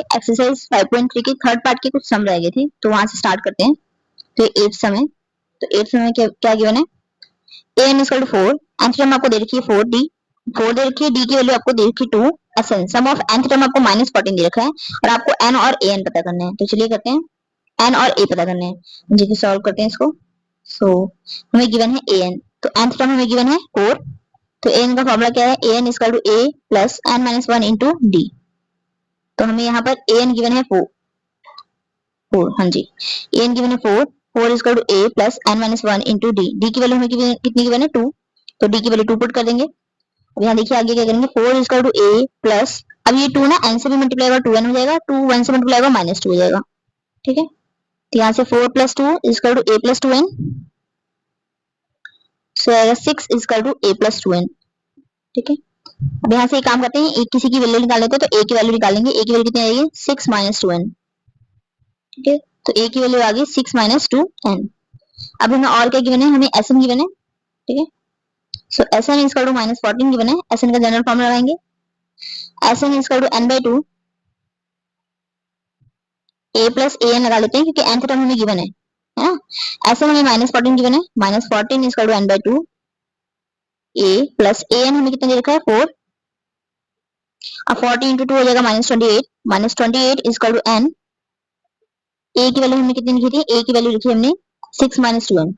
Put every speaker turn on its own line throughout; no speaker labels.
Exercise 5.3 के third part के कुछ सम रह गए थे, तो वहां से स्टार्ट करते हैं। तो ये 8th सम है। तो 8th सम में क्या गिवन है, an equal to 4, nth term आपको दे रखी है 4, d 4 दे रखी है, d की वैल्यू आपको दे रखी है 2, एसन सम ऑफ nth टर्म आपको -14 दे रखा है और आपको n और an पता करना है। तो चलिए करते हैं, n और a पता करने हैं। जी सॉल्व करते हैं इसको। सो हमें गिवन है an, तो nth टर्म हमें गिवन है 4, तो an का फॉर्मूला क्या है, an equal to a plus n minus 1 into d। तो हमें यहाँ पर an गिवन है 4, हाँ जी, an गिवन है 4, 4 equal to a plus n minus 1 into d। d की वैल्यू हमें कितनी गिवन है 2, तो d की वैल्यू 2 पुट कर देंगे। अब यहाँ देखिए आगे क्या करेंगे, 4 इक्वल टू a प्लस, अब ये 2 ना n से भी मल्टीप्लाई होगा 2n हो जाएगा, 2 1 से मल्टीप्लाई होगा -2 हो जाएगा। ठीक है, तो यहाँ से 4 plus 2 equal to a plus 2n, so आएगा 6 equal to a plus 2n। ठीक है, अब यहाँ से एक काम करते हैं, एक किसी की वैल्यू निकाल लेते हैं, तो a की वैल्यू निकालेंगे। a की वैल्यू कितनी आएगी, 6 माइनस 2n। ठीक है, तो a की वैल्यू आ गई 6 माइनस 2n। अब हमें और क्या गिवन है, हमें sn गिवन है। ठीक है, so sn equal to -14 given है, sn का जनरल फॉर्मूला लगाएंगे, sn equal to n/2 a plus an लगा लेते हैं क्योंकि nth टर्म हमें गिवन है ना। sn हमें -14 गिवन है, -14 equal to n/2 a plus an हमें कितना दे रखा है 4, अब 40 इंटू 2 हो जाएगा -28, -28 इक्वल टू n। a की वैल्यू हमने कितनी लिखी थी, a की वैल्यू लिखी हमने 6 माइनस 2n,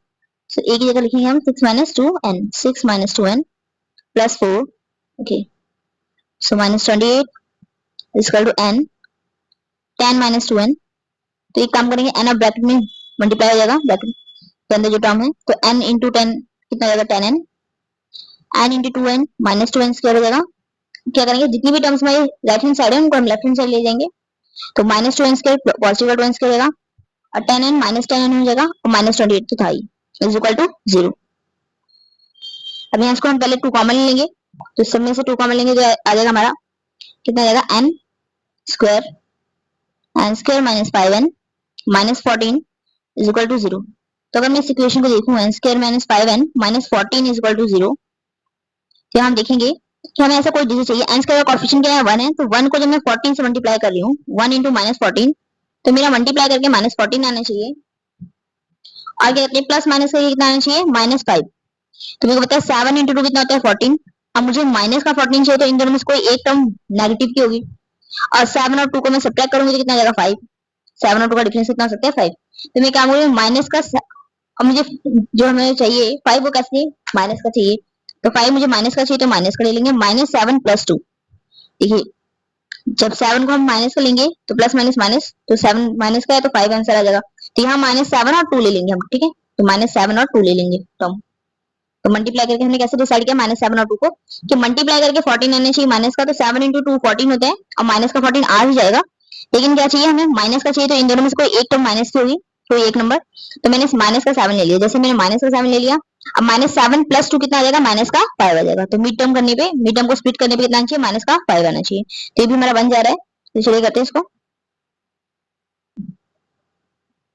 सो a की जगह लिखेंगे हम 6 minus 2n, 6 minus 2n plus 4। Okay, so -28 equal to n 10 minus 2n। तो एक काम करेंगे, n अब ब्रैकेट में मल्टीप्लाई हो जाएगा, ब्रैकेट के अंदर जो टर्म है, तो n इंटू 10 कितना हो जाएगा 10n, n into 2n minus 2n square हो जाएगा। क्या करेंगे, जितनी भी टर्म्स हमारी राइट हैंड साइड है उनको हम लेफ्ट हैंड साइड ले जाएंगे, तो -2n स्क्वायर पॉजिटिव का 2n स्क्वायर रहेगा और 10n माइनस 10n हो जाएगा और -28 तो था ही, इज इक्वल टू 0। अब यहाँ इसको हम पहले 2 कॉमन लेंगे, तो सब में से 2 कॉमन लेंगे तो आ जाएगा हमारा कितना आ जाएगा n square minus 5n minus 14 is equal to 0। तो अगर मैं इस इक्वेशन को देखूं n square minus 5n minus 14 is equal to 0, तो हम देखेंगे कि हमें ऐसा कोई डिजिट चाहिए, n स्क्वायर का कोएफिशिएंट क्या है 1 है, तो 1 को जब मैं 14 से मल्टीप्लाई कर रही हूँ 1 इंटू -14, तो मेरा मल्टीप्लाई करके -14 आना चाहिए और क्या कहते हैं प्लस माइनस करके कितना आना चाहिए -5। तो मेरे को पता है 7 इंटू 2 कितना होता है 14, अब मुझे माइनस का 14 चाहिए, तो इन दोनों में से कोई एक टर्म नेगेटिव की होगी और 7 और 2 को मैं सब्ट्रैक्ट करूंगी तो कितना आ जाएगा 5, 7 और 2 का डिफरेंस कितना हो सकता है 5। तो मैं क्या करूंगी माइनस का, अब मुझे जो हमें चाहिए 5 वो कैसे माइनस का चाहिए, तो 5 मुझे माइनस का चाहिए तो माइनस का ले लेंगे, -7 प्लस 2। देखिए जब 7 को हम माइनस का लेंगे तो प्लस माइनस माइनस, तो 7 माइनस का है तो 5 आंसर आ जाएगा। तो यहाँ -7 और 2 ले लेंगे हम। ठीक है, तो -7 और 2 ले लेंगे टर्म। तो मल्टीप्लाई करके हमने कैसे डिसाइड किया -7 और 2 को, कि मल्टीप्लाई करके 14 आना चाहिए माइनस का, तो 7 इंटू 2 14 होता है और माइनस का 14 आ ही जाएगा, लेकिन क्या चाहिए हमें माइनस का चाहिए, तो इन दोनों में से कोई एक टर्म माइनस की होगी, कोई एक नंबर, तो मैंने माइनस का 7 ले लिया। जैसे मैंने माइनस का 7 ले लिया, अब -7 प्लस 2 कितना आ जाएगा, माइनस का 5 आ जाएगा। तो मिड टर्म करने पे, मिड टर्म को स्प्लिट करने पे कितना आना चाहिए, माइनस का 5 आना चाहिए। तो ये भी हमारा बन जा रहा है, तो चलिए करते हैं इसको।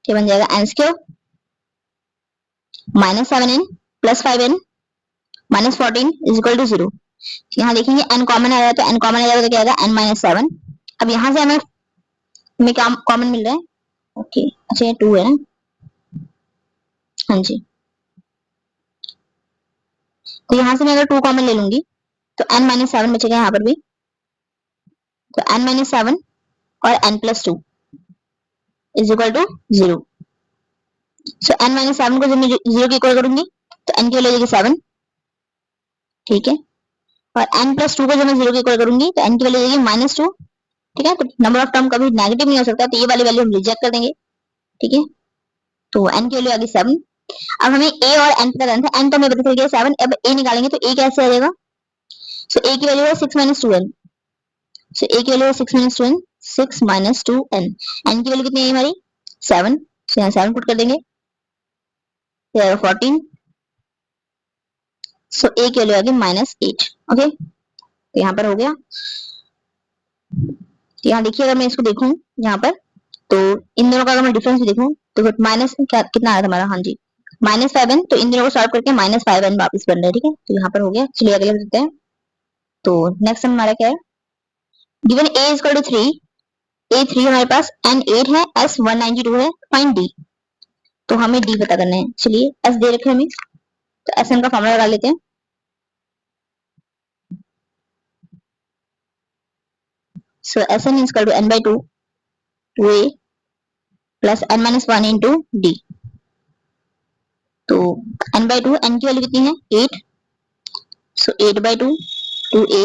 क्या बन जाएगा, n square -7n plus 5n minus 14 is equal to 0। यहाँ देखेंगे n कॉमन आ रहा है, तो n कॉमन आ जाएगा तो क्या आएगा n -7। अब यहाँ से हमें क्या कॉमन मिल रहा है, ओके अच्छा ये 2 है ना, हाँ जी, तो यहाँ से मैं अगर 2 कॉमन ले लूंगी तो n -7 बचेगा यहाँ पर भी, तो n -7 और n plus 2 is equal to 0। So n -7 को जब मैं 0 के इक्वल करूंगी तो n की वैल्यू हो जाएगी 7। ठीक है, और n प्लस 2 को जब मैं 0 के इक्वल करूंगी तो n की वैल्यू हो जाएगी -2। ठीक है, तो नंबर ऑफ टर्म कभी नेगेटिव नहीं हो सकता, तो ये वाली वैल्यू हम रिजेक्ट कर देंगे। ठीक है, तो n की वैल्यू आ गई 7। अब हमें a और n पता करना था, n तो हमें पता चल गया 7, अब a निकालेंगे तो a कैसे आ जाएगा, सो a की वैल्यू है 6 -2n, सो a की वैल्यू है 6 -2n, 6 -2n, n की वैल्यू कितनी है हमारी 7, सो यहाँ 7 पुट कर देंगे, 14, सो a की वैल्यू आ गई -8। ओके, तो यहाँ पर हो गया। यहाँ देखिए अगर मैं इसको देखूं यहाँ पर, तो इन दोनों का अगर मैं डिफरेंस भी देखूं तो माइनस कितना आया था हमारा, हाँ जी -5n, तो इन दोनों को सॉल्व करके -5n वापस बन रहा है। ठीक है, तो यहाँ पर हो गया। चलिए अगले देखते हैं। तो नेक्स्ट हमारा क्या है, given a equal to 3 A3 हमारे पास, N8 है, S192 है, फाइंड D। तो हमें D पता करना है। चलिए S दे रखे हमें, तो Sn का फॉर्मूला लगा लेते हैं। So Sn is equal to n by 2 2a plus n minus 1 into D। तो n by 2, n की वैल्यू कितनी है 8, सो 8 by 2 2a,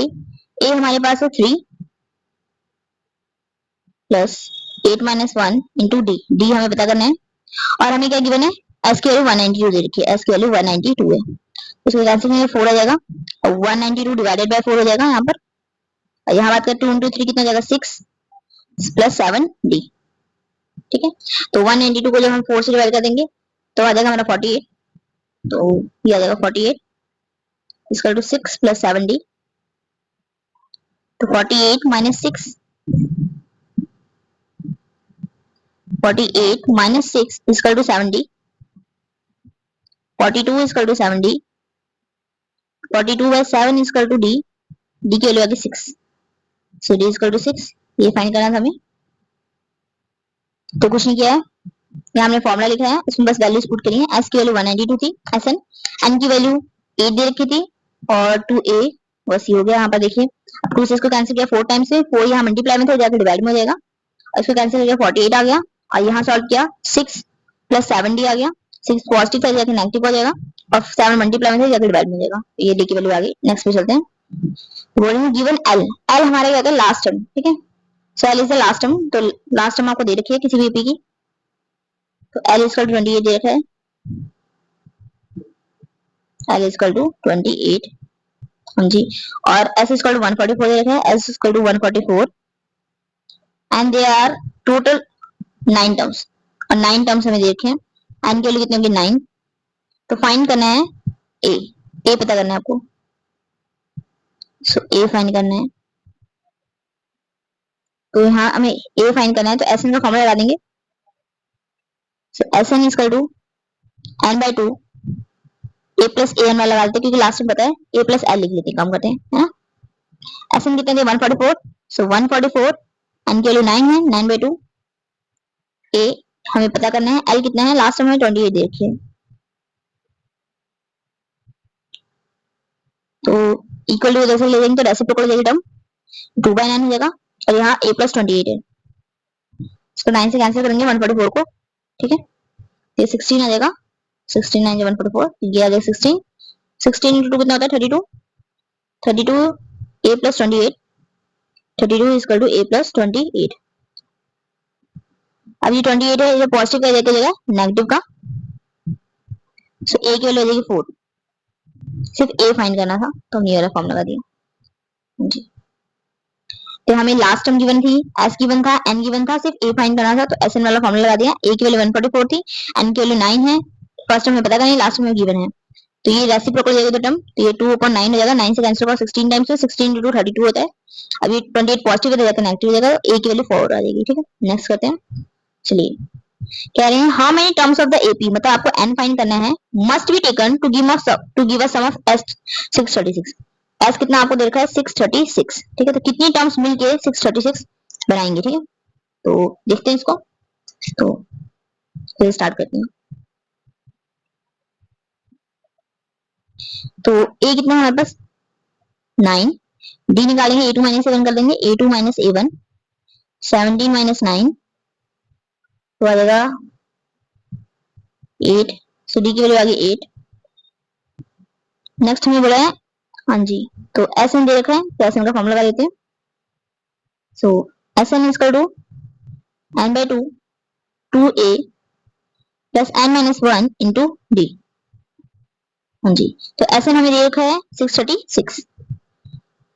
a हमारे पास है 3 plus 8 minus 1 into D। D हमें पता करना है और हमें क्या गिवन है, S की वैल्यू 192 दे रखी है, S की वैल्यू 192 है। इसको कैंसिल करेंगे 4 आ जाएगा और 192 डिवाइडेड बाय 4 हो जाएगा यहाँ पर। यहाँ बात करें 2 into 3 कितना जाएगा 6 प्लस 7 D। ठीक है, तो 192 को जब हम 4 से डिवाइड कर देंगे तो आ जाएगा हमारा 48। तो ये आ जाएगा 48 इक्वल टू 6 प्लस 7 D। तो 48 minus 6, 48 minus 6 equal to 7 D। 42 equal to 7 D। 42 by 7 equal to D। D की वैल्यू आ गई 6, सो D इक्वल टू 6। ये फाइंड करना था हमें, तो कुछ नहीं किया है, यहाँ हमने फॉर्मूला लिखा है, इसमें बस वैल्यूज पुट करी है। S की वैल्यू 192 थी Sn, N की वैल्यू 8 दे रखी थी और 2a, बस ये हो गया। यहाँ पर देखिए 2 से इसको कैंसिल किया 4 टाइम्स से, 4 यहाँ मल्टीप्लाई में था जाकर डिवाइड में हो जाएगा और इसको कैंसिल किया 48 आ गया और यहाँ सॉल्व किया 6 प्लस 7D आ गया। 6 पॉजिटिव था जाकर नेगेटिव हो जाएगा और 7 मल्टीप्लाई में था जाकर डिवाइड में हो जाएगा। ये D की वैल्यू आ गई। नेक्स्ट पे चलते हैं, बोलेंगे गिवन L। L हमारा क्या होता है लास्ट टर्म। ठीक है, सो L is the last term. तो लास्ट टर्म आपको दे रखी है किसी भी EP की, तो L इक्वल टू 28 दे रखा है, L इक्वल टू 28। हाँ जी, और S इक्वल टू 144 दे रखा है, S equal to 144 and they are total 9 terms और 9 टर्म्स हमें दे रखे हैं। N की वैल्यू कितनी होगी 9। तो फाइंड करना है A पता करना है आपको, सो A फाइंड करना है। तो यहाँ हमें A फाइंड करना है, तो Sn का फॉर्मूला लगा देंगे। So Sn equal to n by 2 a plus an वाला लगा देते हैं क्योंकि लास्ट में पता है, a प्लस l लिख लेते हैं, कम करते हैं, है ना। Sn कितने थे 144, सो 144 n की वैल्यू 9 है, 9 by 2 a हमें पता करना है, l कितना है लास्ट में 28 दे रखी है। तो इक्वल टू जैसे ले लेंगे तो रेसिप्रोकल हो जाएगी टर्म, 2 by 9 हो जाएगा और यहाँ a प्लस 28 है, इसको 9 से कैंसिल करेंगे 144 को। ठीक है, ये 16 आ जाएगा, 16 9 144, ये आ जाएगा 16। 16 into 2 कितना होता है 32, 32 a plus 28, 32 equal to a plus 28। अब ये 28 है, ये पॉजिटिव का जगह नेगेटिव का, सो a की वैल्यू हो जाएगी 4। सिर्फ a फाइंड करना था तो हम ये वाला फॉर्म लगा दिया जी। तो हमें लास्ट टर्म गिवन थी, s गिवन था, n गिवन था, सिर्फ a फाइंड करना था तो Sn वाला फॉर्मूला लगा दिया। a की वैल्यू 144 थी, n की वैल्यू 9 है, फर्स्ट टर्म में पता करनी, लास्ट में गिवन है, तो ये रेसिप्रोकल हो जाएगा दो टर्म, तो ये 2/9 हो जाएगा, 9 से कैंसिल होगा 16 टाइम्स, से 16 into 2 32 होता है। अब ये 28 पॉजिटिव है जाकर नेगेटिव हो जाएगा, a की वैल्यू 4 आ जाएगी। ठीक है, नेक्स्ट करते हैं। चलिए कह रहे हैं how many terms of the AP, मतलब आपको n फाइंड करना है, must be taken to give a sum of s 636। s कितना आपको दे रखा है 636। ठीक है, तो कितनी टर्म्स मिलके 636 बनाएंगे। ठीक है, तो देखते हैं इसको, तो फिर स्टार्ट करते हैं। तो a कितना है हमारे पास 9, d निकालेंगे a2 माइनस a1 कर देंगे, a2 माइनस a1 17 माइनस 9 तो आ जाएगा 8, सो d की वैल्यू आ गई 8। नेक्स्ट हमें बोला है, हाँ जी, तो Sn दे रखा है तो Sn का फॉर्मूला लगा देते हैं। So Sn is equal to n by 2 2a plus n minus 1 into d। हाँ जी, तो Sn हमें दे रखा है 636,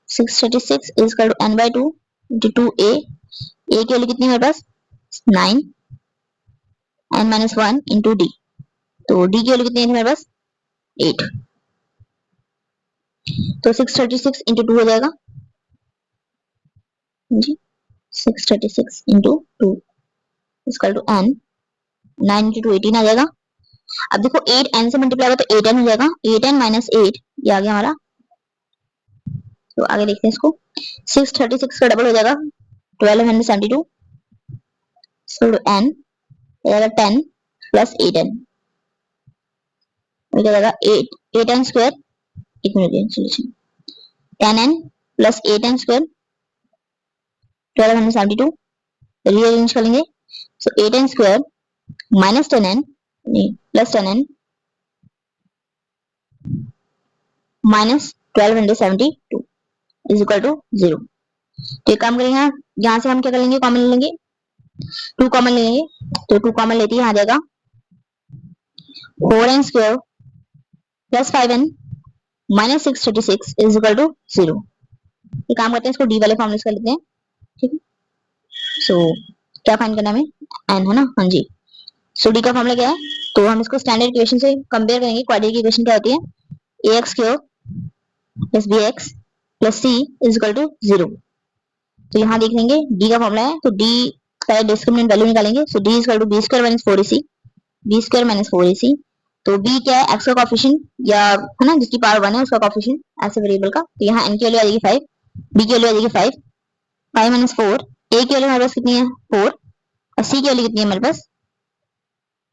636 is equal to n by 2 into 2a, a की वैल्यू कितनी है मेरे पास 9, n माइनस 1 इंटू d, तो d की वैल्यू कितनी है मेरे पास 8, तो 636 इंटू 2 हो जाएगा जी, 636 into 2 equal to n, 9 into 2 18 आ जाएगा। अब देखो 8 n से मल्टीप्लाई होगा तो 8n हो जाएगा, 8n माइनस 8 ये आ गया हमारा। तो आगे देखते हैं इसको, 636 का डबल हो जाएगा 1272 So n जाएगा 10 प्लस 8n, हो जाएगा 8n स्क्वायर, एक minute solution 10n plus 8n square 1272, rearrange कर लेंगे। So 8n square minus 10n नहीं plus 10n minus 1272 is equal to 0। तो एक काम करेंगे, यहाँ से हम क्या कर लेंगे, कॉमन ले लेंगे, 2 कॉमन ले लेंगे। तो 2 कॉमन लेते ही आ जाएगा 4n square plus 5n minus 636 is equal to 0। ये काम करते हैं, इसको डी वाले फॉर्मूले से कर लेते हैं, ठीक है। सो क्या फाइंड करना है हमें, n है ना, हाँ जी। सो डी का फॉर्मूला क्या है, तो हम इसको स्टैंडर्ड इक्वेशन से कंपेयर करेंगे। क्वाड्रेटिक इक्वेशन क्या होती है, ax cube plus bx plus c is equal to 0। तो यहाँ देख लेंगे डी का फॉर्मूला है, तो डी पहले डिस्क्रिमिनेंट वैल्यू निकालेंगे। So D is equal to B square minus 4ac, B square minus 4ac। तो b क्या है, x का कोएफिशिएंट या है ना जिसकी पावर 1 है उसका कोएफिशिएंट ऐसे वेरिएबल का। तो यहाँ n की वैल्यू आ जाएगी 5, b की वैल्यू आ जाएगी 5, 5 माइनस 4, a की वैल्यू हमारे पास कितनी है 4 और c की वैल्यू कितनी है हमारे पास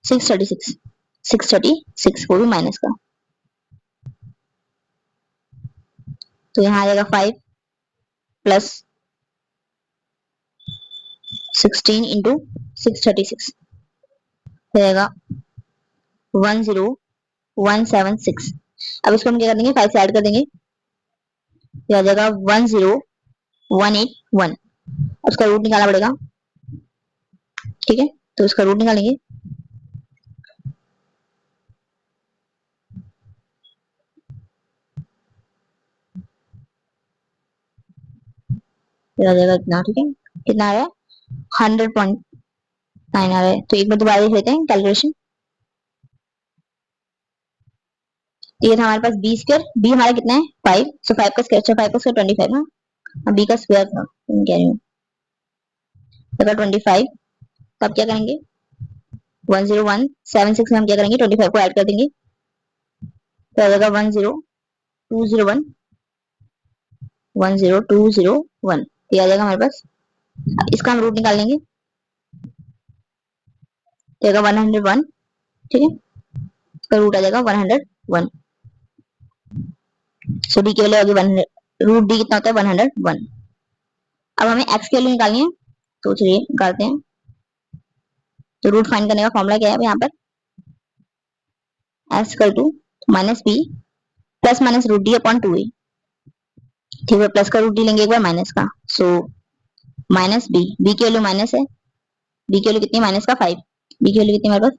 636, 636 वो भी माइनस का। तो यहाँ आ जाएगा 5 प्लस 16 इंटू 636 हो जाएगा 10176। अब इसको हम क्या कर देंगे, 5 से ऐड कर देंगे, ये आ जाएगा 10181। उसका रूट निकालना पड़ेगा, ठीक है। तो उसका रूट निकालेंगे, ये आ जाएगा इतना, ठीक है। कितना आ रहा है 100.9 आ रहा है। तो एक बार दोबारा देख लेते हैं कैलकुलेशन। ये था हमारे पास बी स्क्वायर, बी हमारा कितना है 5, सो 5 का स्क्वायर, 5 का स्क्वायर 25 ना, बी का स्क्वायर था मैं कह रही हूँ, अगर 25। तो अब क्या करेंगे 10176 में हम क्या करेंगे 25 को ऐड कर देंगे, तो आ जाएगा 10201, 10201 ये आ जाएगा हमारे पास। इसका हम रूट निकाल लेंगे, तो आएगा 101, ठीक है। इसका रूट आ जाएगा 101। सो डी की वैल्यू होगी 100, रूट डी कितना होता है 101। अब हमें एक्स की वैल्यू निकालनी है, तो चलिए निकालते हैं। तो रूट फाइंड करने का फॉर्मूला क्या है यहाँ पर, x equal to minus b plus minus root D upon 2a, ठीक है। प्लस का रूट डी लेंगे एक बार माइनस का, सो माइनस बी, बी की वैल्यू माइनस है, बी की वैल्यू कितनी माइनस का 5, बी की वैल्यू कितनी हमारे पास,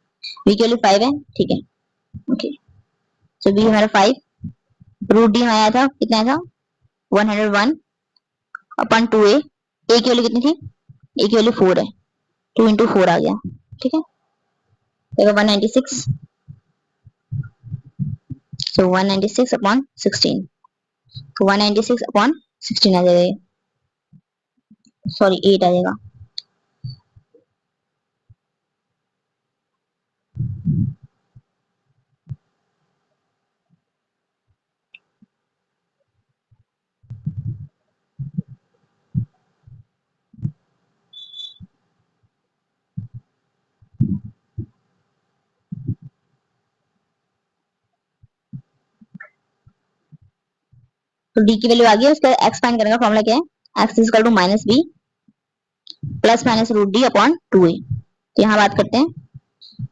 बी की वैल्यू 5 है, ठीक है, ओके। सो बी हमारा 5, रूट डी हमारा था कितना था 101 अपॉन 2a, ए की वैल्यू कितनी थी, ए की वैल्यू 4 है, 2 इंटू 4 आ गया, ठीक है। 196, सो 196 अपॉन 16, तो 196 अपॉन 16 आ जाएगा, सॉरी 8 आ जाएगा। तो डी की वैल्यू आ गई, उसका एक्स फाइंड करने का फॉर्मूला क्या है, x is equal to minus b plus minus root D upon 2a। तो यहाँ बात करते हैं,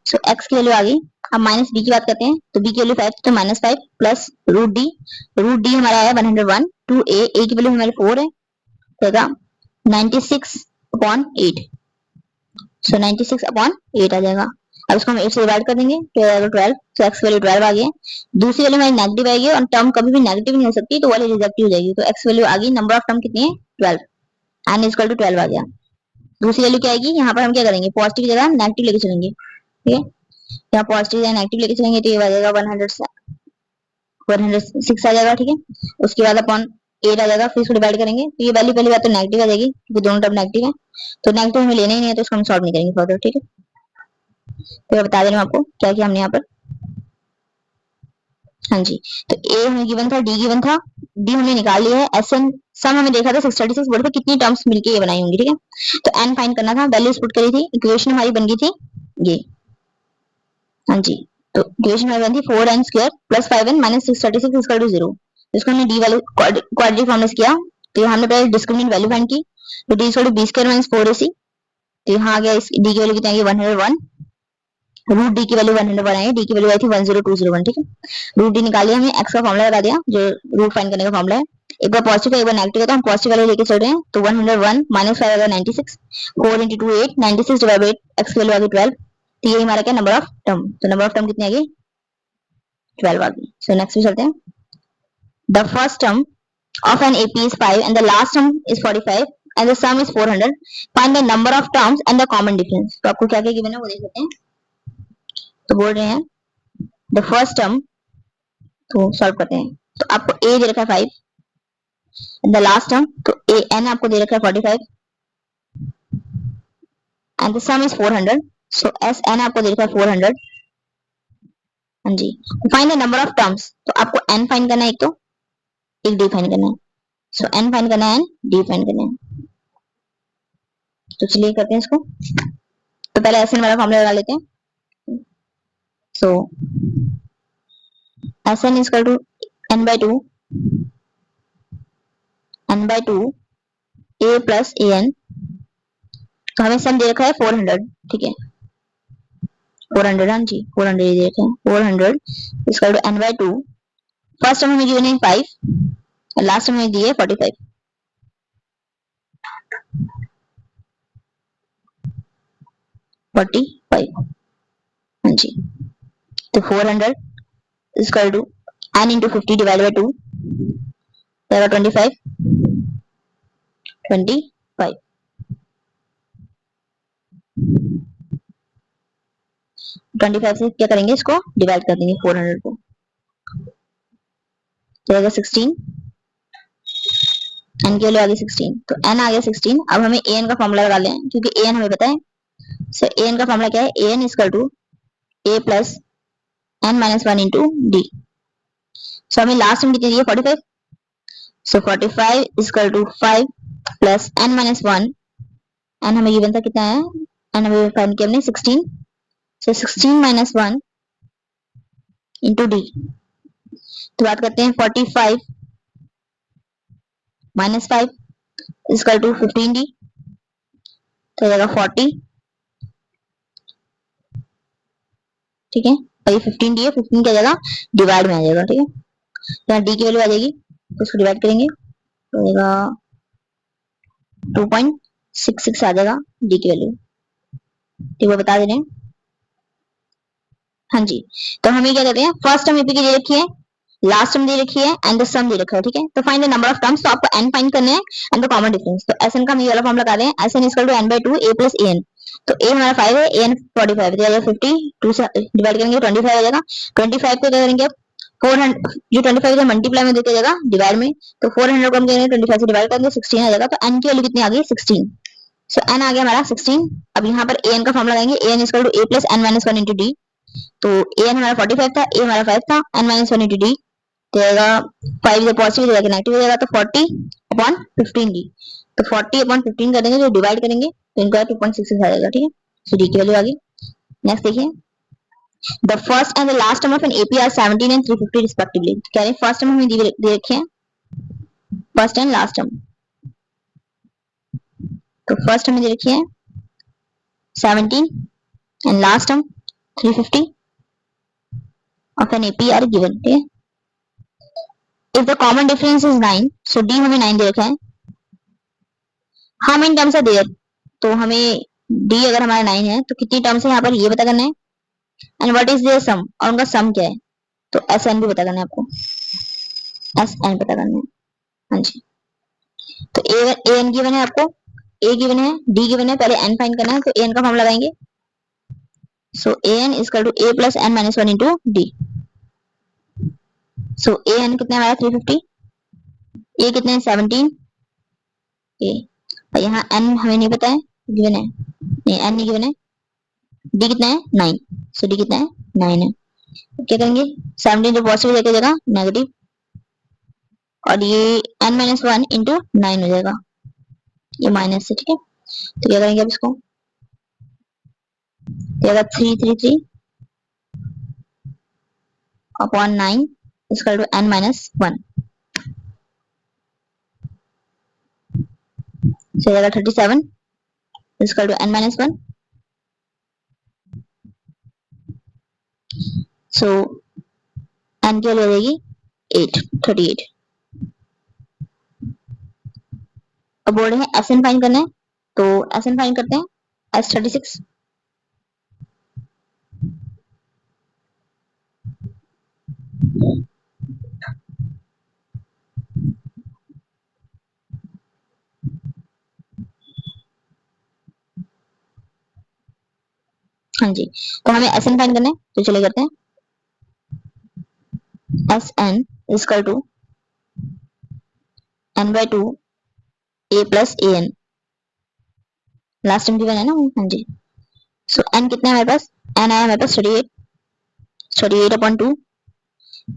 सो एक्स की वैल्यू आ गई। अब माइनस बी की बात करते हैं, तो बी की वैल्यू 5, तो माइनस 5 प्लस रूट डी हमारा आया 101, 2a, a की वैल्यू हमारी 4 है, तो 96 अपॉन 8, सो 96 अपॉन 8 आ जाएगा। अब इसको हम 8 से डिवाइड कर देंगे, तो आएगा 12, तो एक्स वैल्यू 12 आ गई। दूसरी वैल्यू हमारी नेगेटिव आएगी, और टर्म कभी भी नेगेटिव नहीं हो सकती, तो वाली रिजेक्टिव हो जाएगी। तो एक्स वैल्यू आ गई, नंबर ऑफ टर्म कितनी है 12, एन इज इक्वल टू 12 आ गया। दूसरी वैल्यू क्या आएगी, यहाँ पर हम क्या करेंगे पॉजिटिव की जगह नेगेटिव लेके चलेंगे, ठीक है। यहाँ पॉजिटिव या नेगेटिव लेके चलेंगे, तो ये आ जाएगा 106 आ जाएगा, ठीक है। उसके बाद अपॉन 8 आ जाएगा, फिर इसको डिवाइड करेंगे, तो ये वैल्यू पहली बात तो नेगेटिव आ जाएगी, क्योंकि दोनों टर्म नेगेटिव है, तो नेगेटिव हमें लेना ही नहीं है, तो इसको हम सॉल्व नहीं करेंगे फर्दर, ठीक है। तो बता दे रहा हूँ आपको क्या किया हमने यहाँ पर, हाँ जी, तो ए हमें गिवन था, डी गिवन था, डी हमने निकाल लिया है, एस एन सम हमें देखा था 636, बोले थे कितनी टर्म्स मिलके ये बनाई होंगी, ठीक है। तो एन फाइंड करना था, वैल्यूज पुट करी थी, इक्वेशन हमारी बन गई थी ये। हाँ जी, तो इक्वेशन हमारी बन थी 4n square plus 5n minus 636 equal to 0। इसको हमने डी वैल्यू क्वाड्रेटिक फॉर्म में किया, तो हमने पहले डिस्क्रिमिनेंट वैल्यू फाइंड की, तो D equal to B square minus 4ac, तो यहाँ आ गया इस डी की वैल्यू कितनी आ गई 101, रूट डी की वैल्यू 101 आई, डी की वैल्यू आई थी 10201, ठीक है। रूट डी निकालिए, हमें एक्स का फॉर्मूला लगा दिया जो रूट फाइंड करने का फॉर्मूला है, एक बार पॉजिटिव एक बार नेगेटिव है, तो हम पॉजिटिव वैल्यू लेके चल रहे हैं, तो 101 माइनस 5 आएगा 96, 4 into 2 8, 96 डिवाइड बाय एक्स की वैल्यू आ गई 12, तो ये हमारा क्या नंबर ऑफ टर्म, तो नंबर ऑफ टर्म कितनी आ गई 12 आ गई। सो नेक्स्ट पे चलते हैं, the first term of an AP is 5 and the last term is 45 and the sum is 400, find the number of terms and the common difference। तो आपको क्या क्या गिवन है वो देख लेते हैं, तो बोल रहे हैं द फर्स्ट टर्म, तो सॉल्व करते हैं, तो आपको a दे रखा है 5, द लास्ट टर्म तो a n आपको दे रखा है 45 and the sum is 400, so s n आपको दे रखा है 400। हाँ जी, find the number of terms, तो आपको n फाइंड करना है, एक तो एक d फाइंड करना है, सो n फाइंड करना है, d फाइंड करना है, तो चलिए करते हैं इसको। तो पहले एस एन वाला फॉर्मूला लगा लेते हैं, so S N equal to n by 2 a plus A N, तो हमें सम दे रखा है 400, ठीक है 400, हाँ जी 400 दे रखा है, 400 equal to n by 2, first term हमें गिवन है 5 और लास्ट टर्म हमें दी है 45, हाँ जी, तो 400 equal to n into 50 divide by 2, तो 25 से क्या करेंगे, इसको डिवाइड कर देंगे 400 को, तो आएगा 16, n की वैल्यू आ गई 16, तो n आ गया 16। अब हमें an का फॉर्मूला लगा लें क्योंकि an हमें पता है, सो an का फॉर्मूला क्या है, an equal to a plus n minus 1 into D, so हमें लास्ट में कितनी दी है 45, so 45 equal to 5 plus n minus 1, n हमें गिवन था कितना है, n हमें फाइंड किया हमने 16, सो 16 माइनस 1 इंटू डी, तो बात करते हैं 45 माइनस 5 इक्वल टू 15 डी, तो जाएगा 40, ठीक है, और ये 15 डी है, 15 क्या जाएगा डिवाइड में आ जाएगा, ठीक है, यहाँ डी की वैल्यू आ जाएगी, तो इसको डिवाइड करेंगे तो जाएगा 2.66 आ जाएगा डी की वैल्यू, ठीक है बता दे रहे हैं। हाँ जी, तो हमें क्या कहते हैं, फर्स्ट टर्म एपी की दे रखी है, लास्ट टर्म दे रखी है एंड द सम दे रखा है, ठीक है, तो find the number of terms, तो आपको n फाइंड करना है एंड द कॉमन डिफरेंस, तो एसएन का हम ये वाला फॉर्म लगा रहे हैं, S N equal to n by 2 a plus an, तो a हमारा 5 है, an 45 है, तो जाएगा 50, 2 से डिवाइड करेंगे 25 आ जाएगा, 25 को क्या करेंगे 400, जो 25 है मल्टीप्लाई में देके जाएगा डिवाइड में, तो 400 को हम करेंगे 25 से डिवाइड करेंगे 16 आ जाएगा, तो n की वैल्यू कितनी आ गई 16, सो n आ गया हमारा 16। अब यहाँ पर an का फॉर्मूला लगाएंगे, an equal to a plus n minus 1 into D, तो an हमारा 45 था, a हमारा 5 था, n माइनस 1 इंटू डी, तो आएगा 5 से पॉजिटिव हो जाएगा नेगेटिव हो जाएगा, तो 40 अपॉन 15 डी, तो 40 अपॉन 15 कर देंगे, जो डिवाइड करेंगे तो इनका 2.66 आ जाएगा, ठीक है, सो डी की वैल्यू आ गई। नेक्स्ट देखिए, the first and the last term of an AP are 17 एंड 350 रिस्पेक्टिवली, कह रहे हैं फर्स्ट टर्म हमें दे रखे हैं, फर्स्ट एंड लास्ट टर्म, तो फर्स्ट हमें दे रखी है 17 and last term 350 of an AP are given, ठीक है, if the common difference is 9, so d हमें 9 दे रखा है, how many terms are there, तो हमें d अगर हमारा 9 है तो कितनी टर्म्स है यहाँ पर ये पता करना है, एंड व्हाट इज देयर सम, और उनका सम क्या है, तो sn भी पता करना है आपको, sn पता करना है, हाँ जी, तो an गिवन है आपको, a गिवन है, d गिवन है, पहले n फाइंड करना है, तो an का फॉर्म लगाएंगे, so an equal to a plus n minus 1 into D, so an कितना है हमारा 350, a कितना है 17 a, और यहाँ n हमें नहीं पता है, गिवन है नहीं, n नहीं गिवन है, d कितना है 9, सो d कितना है 9 है, क्या करेंगे 17 जो पॉजिटिव है क्या जगह नेगेटिव, और ये n-1 इंटू 9 हो जाएगा, ये माइनस से, ठीक है। तो क्या करेंगे अब इसको, क्या 333 अपॉन 9 इसका टू n-1, so जाएगा 37 इसका टू n-1, सो n की वैल्यू आ जाएगी 38। अब बोल रहे हैं एस एन फाइंड करना है, तो एस एन फाइंड करते हैं, S36। हाँ जी, तो हमें एस एन फाइंड करना है, तो चले करते हैं S N equal to n/2 a plus A N, last time given है ना। हाँ जी, सो n कितना है हमारे पास, n आया हमारे पास 38 अपॉन 2,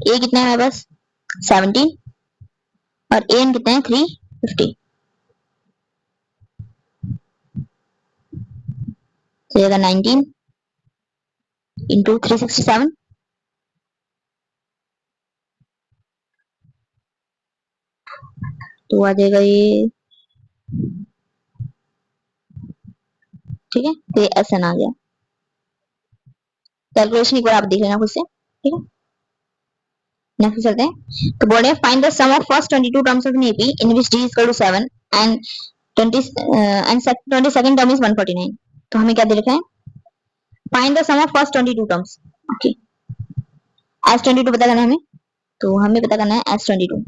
a कितना है हमारे पास 17, और a n कितना है 350, तो जाएगा 19 इंटू 367, तो आ जाएगा ये, ठीक है, तो ये एस एन आ गया। कैलकुलेशन एक बार आप देख लेना खुद से, ठीक है। नेक्स्ट चलते हैं, तो बोल रहे हैं find the sum of first 22 terms of an AP in which D is equal to 7 and 20 and 22nd term is 149। तो हमें क्या दे रखा है, find the sum of first 22 terms, okay. S22 पता करना है हमें, तो हमें पता करना है S22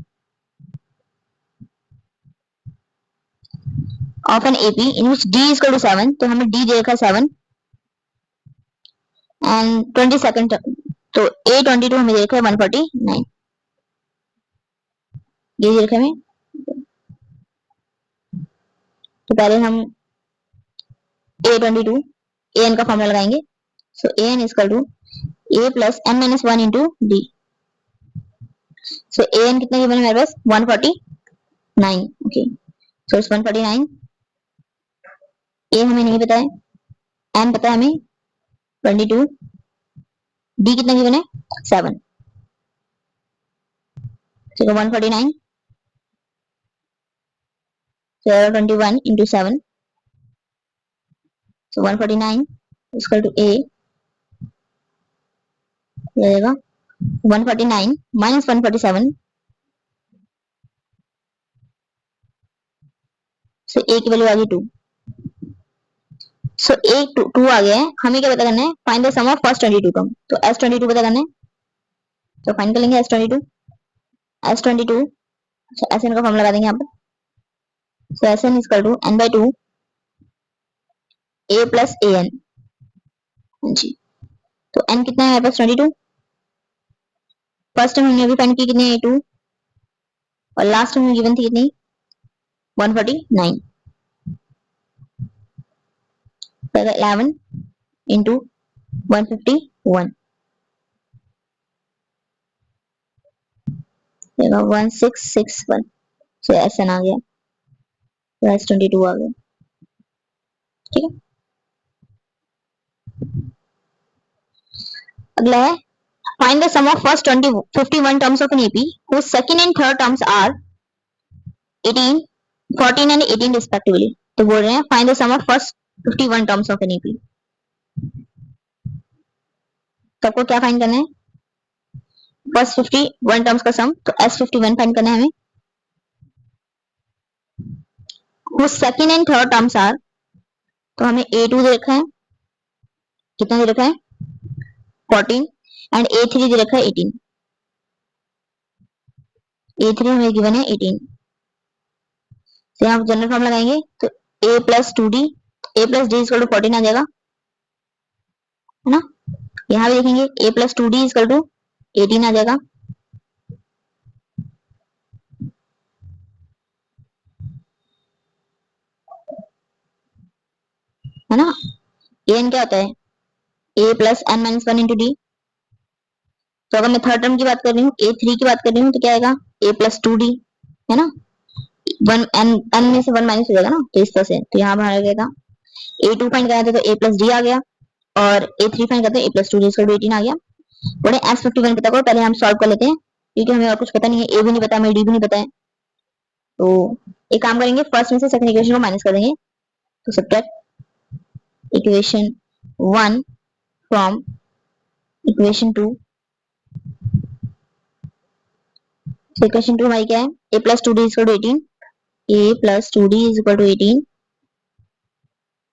of an AP in which D is equal to 7, तो हमें डी दे रखा है 7 एंड 22nd, तो A22 हमें दे रखा है 149, ये दे रखा है हमें। तो पहले हम A22 an का फॉर्मूला लगाएंगे, so an is equal to a plus n-1 into D, so an कितना गिवन है मेरे पास 149, ओके, सो इट्स 149, a हमें नहीं पता है, n पता है हमें 22, d कितना गिवन है 7, so 149, so 21 into 7, so 149 is equal to a, ये आएगा 149 minus 147, so a की वैल्यू आ गई 2, सो a 2 आ गया है। हमें क्या पता करना है, find the sum of first 22 term, तो S22 पता करना है, तो फाइंड कर लेंगे S22, अच्छा एस एन का फॉर्मूला लगा देंगे यहाँ पर, so S N is equal to n/2 a plus A N जी, तो n कितना है हमारे पास 22, फर्स्ट टाइम हमने अभी फाइंड की कितनी है 2, और लास्ट टाइम गिवन थी कितनी 149, तो 11 इंटू 151, 1661, सो एस एन आ गया, तो S22 आ गया, ठीक है। अगला है find the sum of first 51 terms of an AP whose second and third terms are 18, 14 and 18 respectively। तो बोल रहे हैं find the sum of first 51 terms of an AP, तो आपको क्या फाइंड करना है, फर्स्ट 51 टर्म्स का सम, तो S51 फाइंड करना है हमें, whose second and third terms are, तो हमें A2 दे रखा है, कितना दे रखा है 14, एंड A3 दे रखा है 18, A3 हमें गिवन है 18, तो यहाँ जनरल फॉर्म लगाएंगे, तो a plus 2d, a plus D equal to 14 आ जाएगा, है ना। यहाँ भी देखेंगे a plus 2d equal to 18 आ जाएगा, है ना। an क्या होता है a plus n-1 into D, तो अगर मैं थर्ड टर्म की बात कर रही हूँ, A3 की बात कर रही हूँ, तो क्या आएगा A+2D, है ना, वन एन में से वन माइनस हो जाएगा ना, तो इस तरह से। तो यहाँ पर आ गया A2 फाइंड करना था तो A+D आ गया, और A3 फाइंड करते हैं A+2D इक्वल टू 18 आ गया। बोले S51 पता करो, पहले हम सॉल्व कर लेते हैं क्योंकि हमें और कुछ पता नहीं है, A भी नहीं पता, हमें D भी नहीं पता है। तो एक काम करेंगे, फर्स्ट में से सेकंड इक्वेशन को माइनस कर देंगे। तो subtract equation 1 from equation 2। Equation 2 हमारी क्या है, A+2D equal to 18, A+2D equal to 18,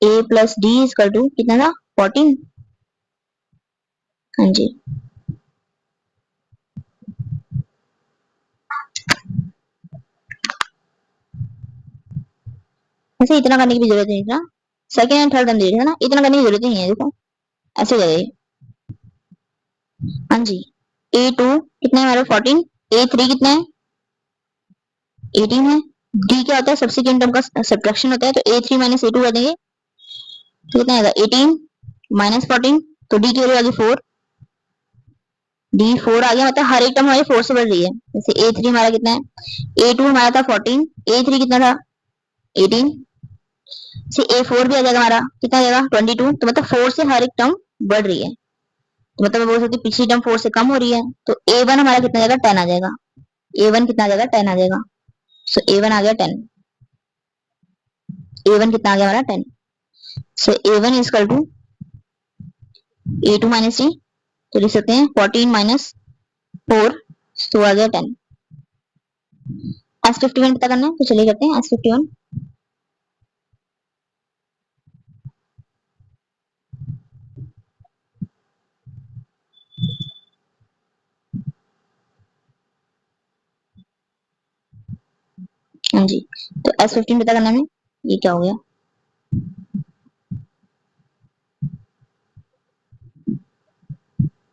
A+D equal to कितना था 14। हाँ जी, ऐसे इतना करने की भी जरूरत नहीं था, सेकंड एंड थर्ड हम दे रहे थे ना, इतना करने की जरूरत नहीं है, देखो ऐसे जाएगा। हाँ जी, A2 कितना है हमारा 14, A3 कितना है 18 है। D क्या होता है, सब्सिट्यूएंट टर्म का सब्ट्रैक्शन होता है, तो A3 माइनस A2 कर देंगे तो कितना आएगा 18 माइनस 14, तो D की वैल्यू आ गई 4, D 4 आ गया, मतलब हर एक टर्म हमारी 4 से बढ़ रही है। जैसे A3 हमारा कितना है, A2 हमारा था 14, A3 कितना था 18 से, A4 भी आ जाएगा हमारा, कितना आ जाएगा 22, तो मतलब 4 से हर एक टर्म बढ़ रही है, तो मतलब मैं बोल सकती हूँ पिछली टर्म 4 से कम हो रही है। तो A1 हमारा कितना आ जाएगा 10 आ जाएगा, A1 कितना आ जाएगा 10 आ जाएगा। सो A1 आ गया 10, A1 कितना आ गया हमारा 10। So A1 is equal to A2 minus C, तो लिख सकते हैं 14 माइनस 4, तो आ गया 10। S51 पता करना है, तो चलिए करते हैं S51। हाँ जी, तो S15 पता करना है, ये क्या हो गया,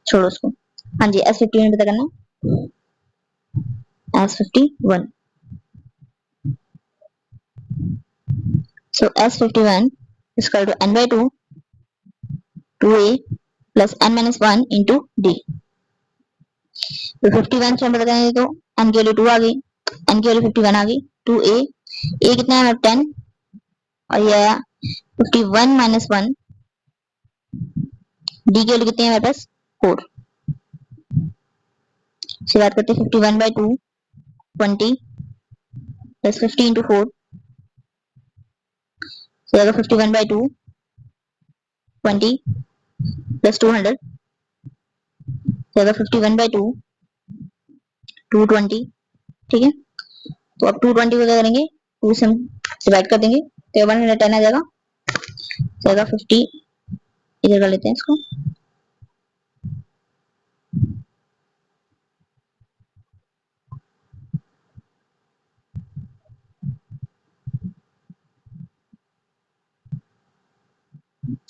छोड़ो उसको। हाँ जी, S51 पता करना है, S51। So S51 is equal to n by 2, 2a plus n minus 1 into d। तो 51 से हम पता करेंगे तो n की वैल्यू 2 आ गई, n की वैल्यू 51 आ गई, 2a, a कितना है 10, और ये आया 51 माइनस 1, d की वैल्यू कितनी है हमारे पास 4। से बात करते हैं 51 by 2, 20 प्लस 50 into 4, so आएगा 51 by 2, 20 प्लस 200, so आएगा 51 by 2, 220। ठीक है, तो अब 220 को क्या करेंगे, 2 से हम डिवाइड कर देंगे, तो 110 आ जाएगा, तो आएगा 50, इधर कर लेते हैं इसको।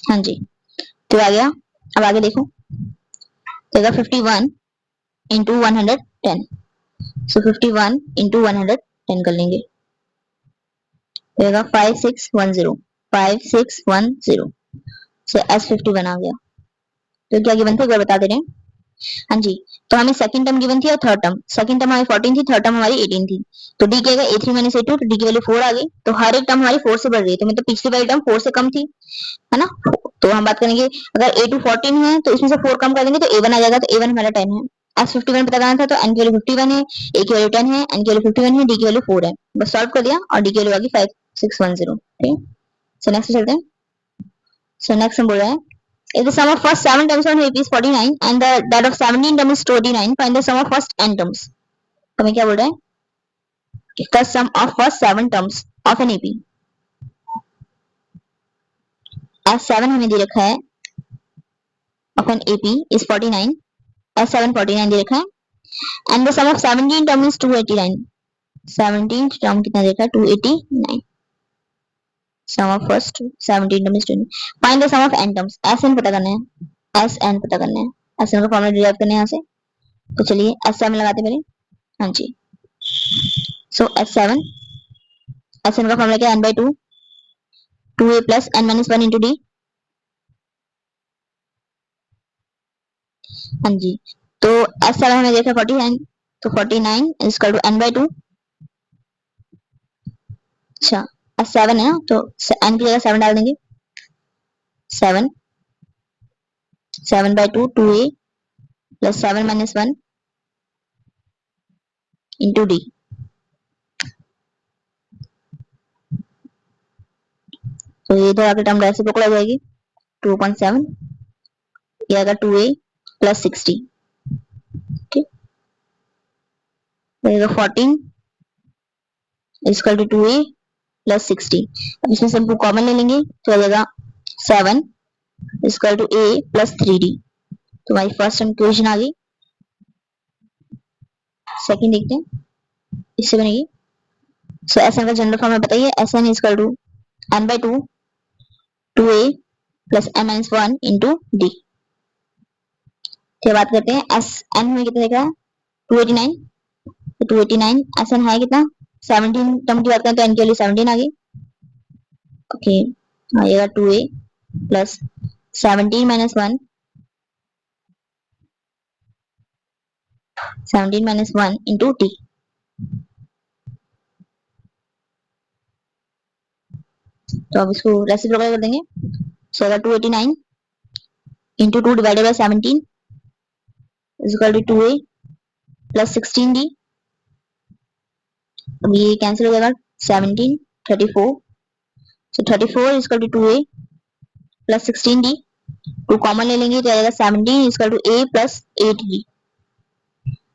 हाँ जी, तो आ गया। अब आगे देखो, तो 51 इंटू 110, सो 51 इंटू 110 कर लेंगे, तो 5610, 5610 से S51 आ गया। तो क्या गिवन थे एक बार बता दे रहे हैं। हाँ जी, तो हमें सेकंड टर्म गिवन थी और थर्ड टर्म, सेकंड टर्म हमारी 14 थी, थर्ड टर्म हमारी 18 थी, तो डी क्या A3 माइनस A2, तो डी की वैल्यू 4 आ गई, तो हर एक टर्म हमारी 4 से बढ़ रही है, तो मतलब पिछली वाली टर्म 4 से कम थी, है ना। तो हम बात करेंगे, अगर A2 14 है तो इसमें से 4 कम कर देंगे तो A1 आ जाएगा, तो A1 हमारा 10 है। S51 पता करना था, तो n की वैल्यू 51 है, A की वैल्यू 10 है, n की वैल्यू 51 है, D की वैल्यू 4 है, बस सॉल्व कर दिया और D की वैल्यू आ गई 5610। ठीक है, सो नेक्स्ट चलते हैं। सो नेक्स्ट हम बोल रहे हैं, if the sum of first 7 terms of AP is 49 and that of 17 terms is 29, find the sum of first n terms। तो हमें क्या बोल रहा है, the sum of first 7 terms of an AP, S7 हमें दे रखा है of an AP is 49, S7 49 दे रखा है, and the sum of 17 term is 289, 17 term कितना दे रखा है 289, sum of first 17 term is 20, find the sum of n terms, Sn पता करना है, Sn पता करना है, Sn का फॉर्मूला डिराइव करना है यहाँ से, तो चलिए S7 लगाते पहले। हाँ जी, सो S7, Sn का फॉर्मूला क्या है n by 2, 2a plus n minus 1 into d। हाँ जी, तो S7 हमें देखा 49, तो 49 is equal to n by 2। अच्छा S7 है ना, तो n की जगह 7 डाल देंगे। 7 7 by 2 2a plus 7 minus 1 into D. तो ये इधर आके टर्म रेसिप्रोकल हो जाएगी 2.7, ये आएगा 2a प्लस 60। ठीक, तो 14 इक्वल टू 2a प्लस 60। अब इसमें से हम कॉमन ले लेंगे तो आ जाएगा 7 equal to a plus 3d। तो हमारी फर्स्ट इक्वेशन आ गई। सेकंड देखते हैं, इससे बनेगी। सो एस एन का जनरल फॉर्म बताइए, S N equal to n by 2 2a plus n minus 1 into D. फिर बात करते हैं एस एन में कितना देख रहा है 289, तो 289 एस एन है कितना 17 टर्म की बात करें तो एन की वैल्यू 17 आ गई। ओके, आएगा 2a plus 17 minus 1 17 minus 1 into T. तो अब इसको रेसिप्रोकल कर देंगे। सो अगर 289 into 2 divided by 17 is equal to 2a plus 16d। अब ये कैंसिल हो जाएगा 17 34, so 34 is equal to 2a plus 16d। 2 common ले लेंगे तो आएगा 17 is equal to a plus 8d।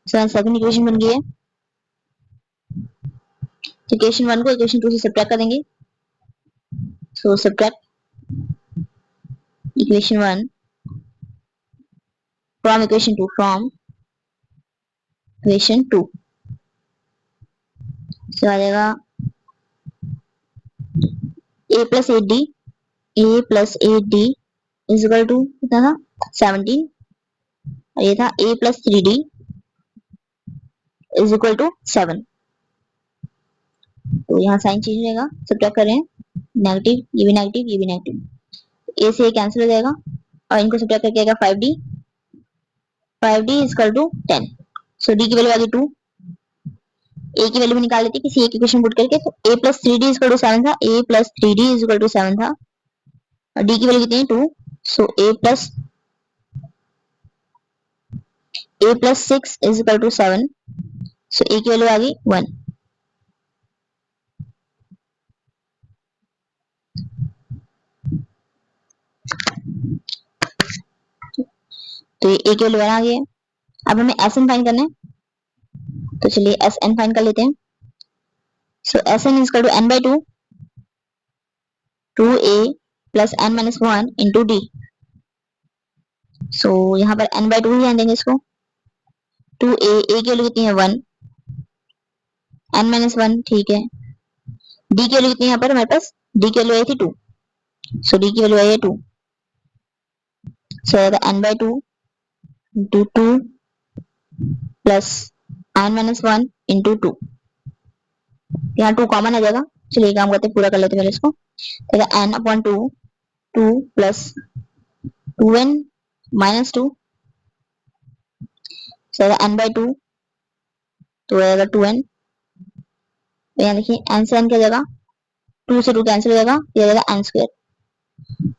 So second equation बन गई है। इक्वेशन 1 को इक्वेशन 2 से सब्ट्रैक्ट कर देंगे। So subtract equation 1 from equation 2, from equation 2। So आ जाएगा a plus 8d, a plus 8d is equal to कितना था 17, और ये था a plus 3d is equal to 7। तो यहाँ साइन चेंज हो जाएगा, सब्ट्रैक्ट कर रहे हैं, नेगेटिव, ये भी नेगेटिव, ये भी नेगेटिव, a से कैंसिल हो जाएगा और इनको सब्ट्रैक्ट करके आएगा 5d, 5d is equal to 10। So d की वैल्यू आ गई 2, a की वैल्यू भी निकाल लेते किसी एक इक्वेशन पुट करके। तो a plus 3d is equal to 7 था, a plus 3d is equal to 7 था, और d की वैल्यू कितनी है 2। So a plus 6 is equal to 7, so a की वैल्यू आ गई 1। तो ये a की वैल्यू 1 आ गई है। अब हमें एस एन फाइंड करना है, तो चलिए एस एन फाइंड कर लेते हैं। So S N is equal to n by 2 2a plus n minus 1 into D. So यहाँ पर n बाई 2 ही देंगे इसको। 2a, a की वैल्यू कितनी है 1, n माइनस 1, ठीक है। d की वैल्यू कितनी है यहाँ पर हमारे पास, d की वैल्यू आई थी 2, सो d की वैल्यू आई है 2। सो n by 2 into 2 plus n minus 1 into 2। यहाँ 2 कॉमन आ जाएगा, चलिए काम करते पूरा कर लेते पहले इसको। n upon 2 2 plus 2n minus 2, n by 2 तो आएगा 2n। तो यहाँ देखिए n से n की जगह 2 से 2 कैंसिल हो जाएगा, ये आ जाएगा n स्क्वायर।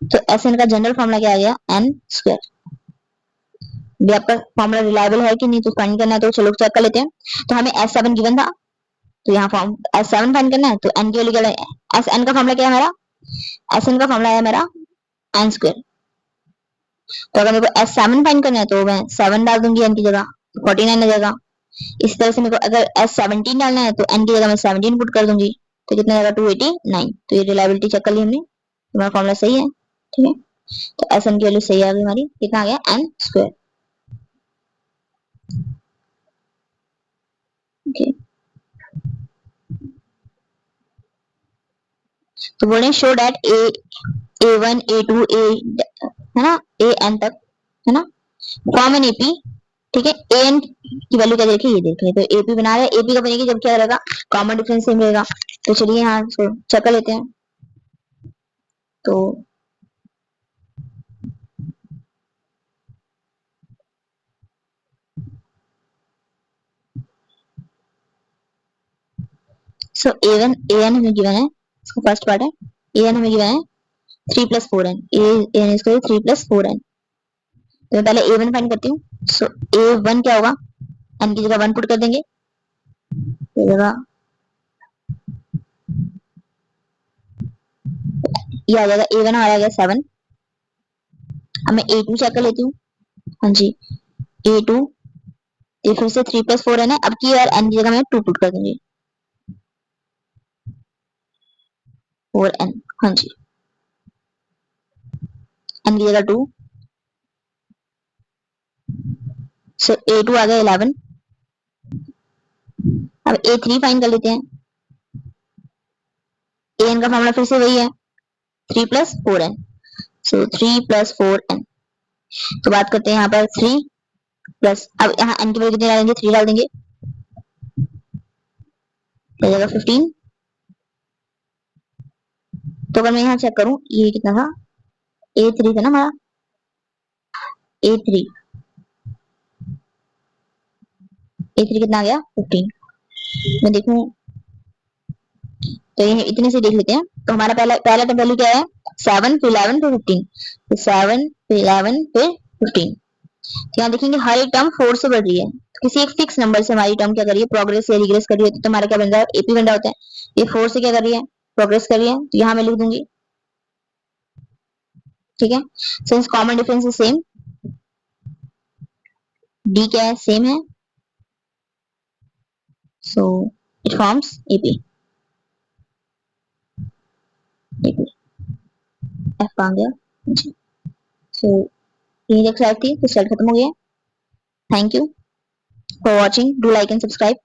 तो एस एन का जनरल फॉर्मूला क्या आ गया n स्क्वायर। भी आपका फॉर्मूला रिलायबल है कि नहीं तो फाइंड करना है, तो चलो चेक कर लेते हैं। तो हमें S7 गिवन था, तो यहाँ फॉर्म S7 फाइंड करना है, तो n की वैल्यू क्या है, एस एन का फॉर्मूला क्या है हमारा, एस एन का फॉर्मूला है मेरा n स्क्वायर। तो अगर मेरे को S7 फाइंड करना है तो मैं 7 डाल दूंगी n की जगह, 49 आ जाएगा। इस तरह से मेरे को अगर S17 डालना है तो n की जगह मैं 17 पुट कर दूंगी, तो कितना आएगा 289। तो ये रिलायबिलिटी चेक कर ली हमने, तो हमारा फॉर्मूला सही है, ठीक है। तो एस एन की वैल्यू सही आ गई हमारी, कितना आ गया n स्क्वायर। ओके, तो बोल रहे हैं show that A1 A2 A है ना ए एन तक है ना फॉर्म एन एपी, ठीक है। ए एन की वैल्यू क्या देखे, ये देखे, तो एपी बना रहे हैं, एपी का बनेगी जब क्या रहेगा कॉमन डिफरेंस सेम रहेगा। तो चलिए यहाँ चेक कर लेते हैं। तो सो ए एन हमें गिवन है, इसका फर्स्ट पार्ट है, ए एन हमें गिवन है 3+4n, ए एन इसका 3+4n। तो मैं पहले ए वन फाइंड करती हूँ। सो ए वन क्या होगा, एन की जगह 1 पुट कर देंगे, जगह ये आ जाएगा ए वन हमारा आ गया 7। अब मैं ए टू चेक कर लेती हूँ। हाँ जी, ए टू, ये फिर से 3+4n है, अब की और एन की जगह में 2 पुट कर देंगे, 4n। हाँ जी, एन की जगह 2। सो ए टू आ गया 11। अब ए थ्री फाइंड कर लेते हैं। ए एन का फॉर्मूला फिर से वही है, 3+4n। सो 3+4n। तो बात करते हैं यहाँ पर 3 प्लस, अब यहाँ एन की वैल्यू कितनी डालेंगे, 3 डाल देंगे, हो जाएगा 15। तो अगर मैं यहाँ चेक करूँ, ये कितना था, ए थ्री था ना हमारा, ए थ्री कितना आ गया 15। मैं देखूं तो ये इतने से देख लेते हैं। तो हमारा पहला पहला टर्म वैल्यू क्या है, 7 फिर 11 फिर 15। तो 7 फिर 11 फिर 15। तो यहाँ देखेंगे हर एक टर्म 4 से बढ़ रही है। तो किसी एक फिक्स नंबर से हमारी टर्म क्या कर रही है, प्रोग्रेस या रिग्रेस कर रही है, तो हमारा क्या बन रहा है, एपी बन रहा होता है। ये 4 से क्या कर रही है, प्रोग्रेस कर रही है, तो यहाँ मैं लिख दूंगी, ठीक है। Since common difference is same, D क्या है, सेम है, so it forms AP. F आ गया जी। सो ये स्लाइड थी, तो स्लाइड खत्म हो गया। Thank you for watching, do like and subscribe.